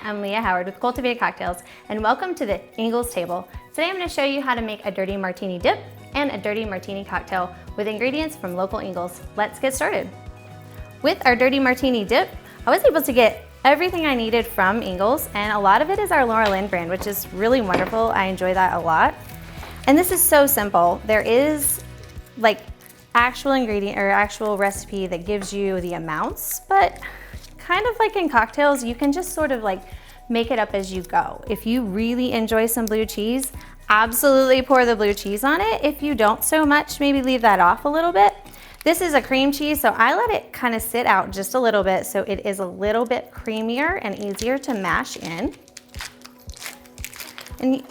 I'm Leah Howard with Cultivated Cocktails, and welcome to the Ingles table. Today I'm going to show you how to make a dirty martini dip and a dirty martini cocktail with ingredients from local Ingles. Let's get started. With our dirty martini dip, I was able to get everything I needed from Ingles, and a lot of it is our Laura Lynn brand, which is really wonderful. I enjoy that a lot. And this is so simple. There is like actual ingredient or actual recipe that gives you the amounts, but kind of like in cocktails, you can just sort of like make it up as you go. If you really enjoy some blue cheese, absolutely pour the blue cheese on it. If you don't so much, maybe leave that off a little bit. This is a cream cheese, so I let it kind of sit out just a little bit so it is a little bit creamier and easier to mash in. And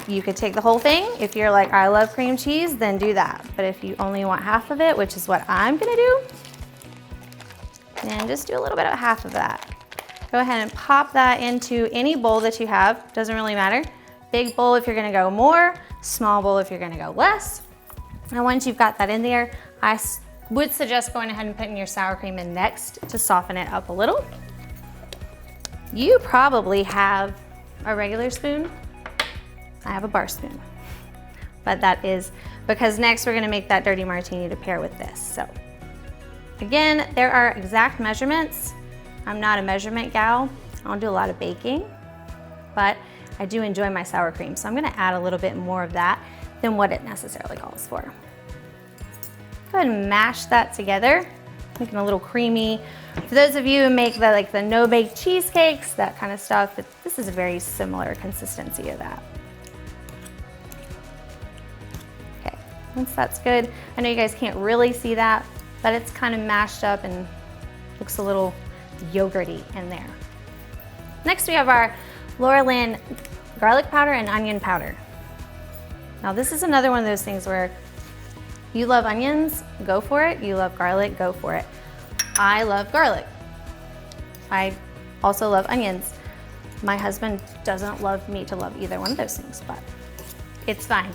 you could take the whole thing. If you're like, I love cream cheese, then do that. But if you only want half of it, which is what I'm gonna do, and just do a little bit of half of that. Go ahead and pop that into any bowl that you have. Doesn't really matter. Big bowl if you're gonna go more, small bowl if you're gonna go less. And once you've got that in there, I would suggest going ahead and putting your sour cream in next to soften it up a little. You probably have a regular spoon. I have a bar spoon. But that is because next we're gonna make that dirty martini to pair with this. So again, there are exact measurements. I'm not a measurement gal. I don't do a lot of baking, but I do enjoy my sour cream. So I'm gonna add a little bit more of that than what it necessarily calls for. Go ahead and mash that together, making a little creamy. For those of you who make the no-bake cheesecakes, that kind of stuff, this is a very similar consistency of that. Okay, once that's good, I know you guys can't really see that, but it's kind of mashed up and looks a little yogurty in there. Next we have our Laura Lynn garlic powder and onion powder. Now this is another one of those things where you love onions, go for it. You love garlic, go for it. I love garlic. I also love onions. My husband doesn't love me to love either one of those things, but it's fine.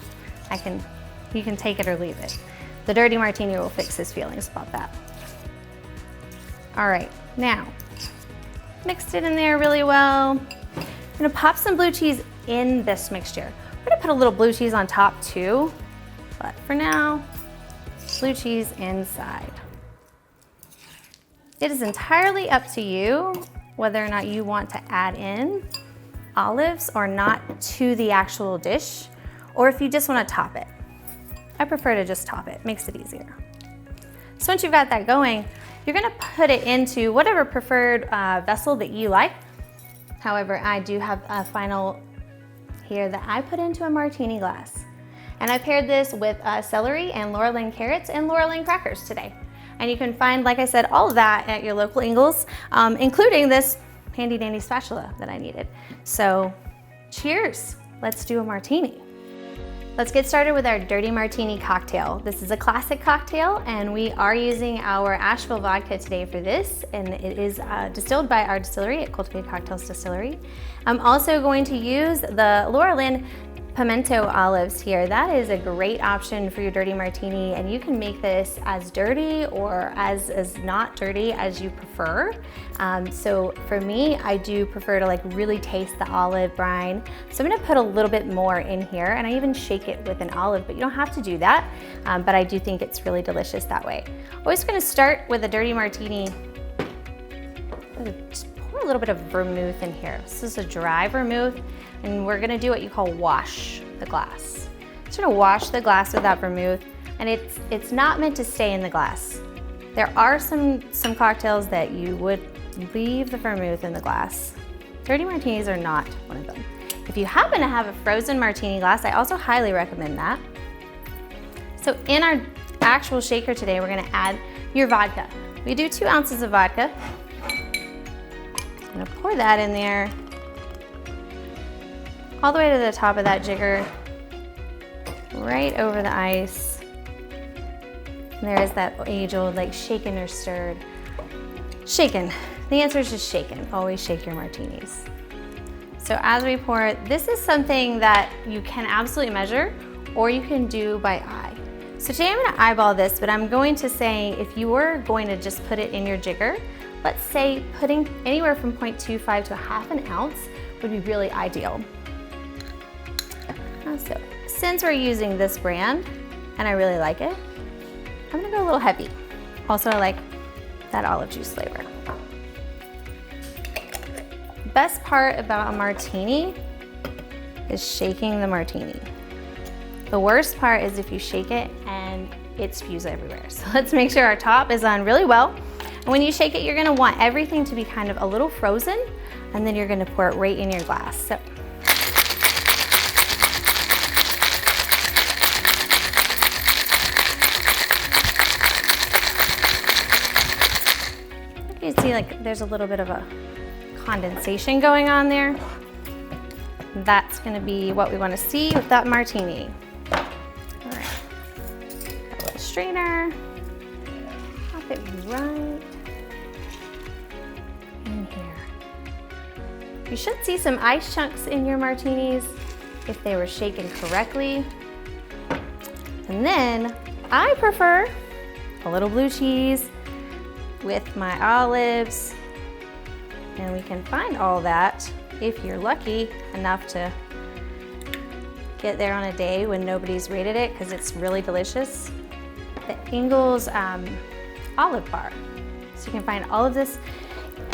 You can take it or leave it. The dirty martini will fix his feelings about that. All right, now, mixed it in there really well. I'm gonna pop some blue cheese in this mixture. We're gonna put a little blue cheese on top too, but for now, blue cheese inside. It is entirely up to you whether or not you want to add in olives or not to the actual dish, or if you just wanna top it. I prefer to just top it, makes it easier. So once you've got that going, you're gonna put it into whatever preferred vessel that you like. However, I do have a final here that I put into a martini glass. And I paired this with celery and Laura Lynn carrots and Laura Lynn crackers today. And you can find, like I said, all of that at your local Ingles, including this handy dandy spatula that I needed. So cheers, let's do a martini. Let's get started with our dirty martini cocktail. This is a classic cocktail, and we are using our Asheville vodka today for this, and it is distilled by our distillery at Cultivated Cocktails Distillery. I'm also going to use the Laura Lynn pimento olives here. That is a great option for your dirty martini, and you can make this as dirty or as not dirty as you prefer. So for me, I do prefer to really taste the olive brine. So I'm gonna put a little bit more in here, and I even shake it with an olive, but you don't have to do that. But I do think it's really delicious that way. Always gonna start with a dirty martini. Just pour a little bit of vermouth in here. This is a dry vermouth, and we're gonna do what you call wash the glass. Just gonna wash the glass with that vermouth, and it's not meant to stay in the glass. There are some cocktails that you would leave the vermouth in the glass. Dirty martinis are not one of them. If you happen to have a frozen martini glass, I also highly recommend that. So in our actual shaker today, we're gonna add your vodka. We do 2 ounces of vodka. I'm gonna pour that in there, all the way to the top of that jigger, right over the ice. And there is that age-old shaken or stirred. Shaken, the answer is just shaken. Always shake your martinis. So as we pour it, this is something that you can absolutely measure, or you can do by eye. So today I'm gonna eyeball this, but I'm going to say if you were going to just put it in your jigger, let's say putting anywhere from 0.25 to a half an ounce would be really ideal. So since we're using this brand, and I really like it, I'm gonna go a little heavy. Also, I like that olive juice flavor. The best part about a martini is shaking the martini. The worst part is if you shake it and it spews everywhere. So let's make sure our top is on really well. And when you shake it, you're gonna want everything to be kind of a little frozen, and then you're gonna pour it right in your glass. So you can see like there's a little bit of a condensation going on there. That's gonna be what we wanna see with that martini. All right, got a little strainer. Pop it right in here. You should see some ice chunks in your martinis if they were shaken correctly. And then I prefer a little blue cheese with my olives, and we can find all that if you're lucky enough to get there on a day when nobody's rated it, because it's really delicious. The Ingles olive bar. So you can find all of this,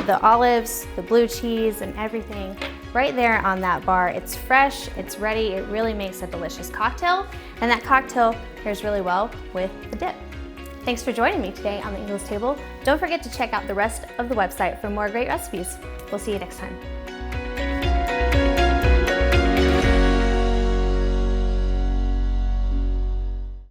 the olives, the blue cheese, and everything right there on that bar. It's fresh, it's ready, it really makes a delicious cocktail, and that cocktail pairs really well with the dip. Thanks for joining me today on the Ingles table. Don't forget to check out the rest of the website for more great recipes. We'll see you next time.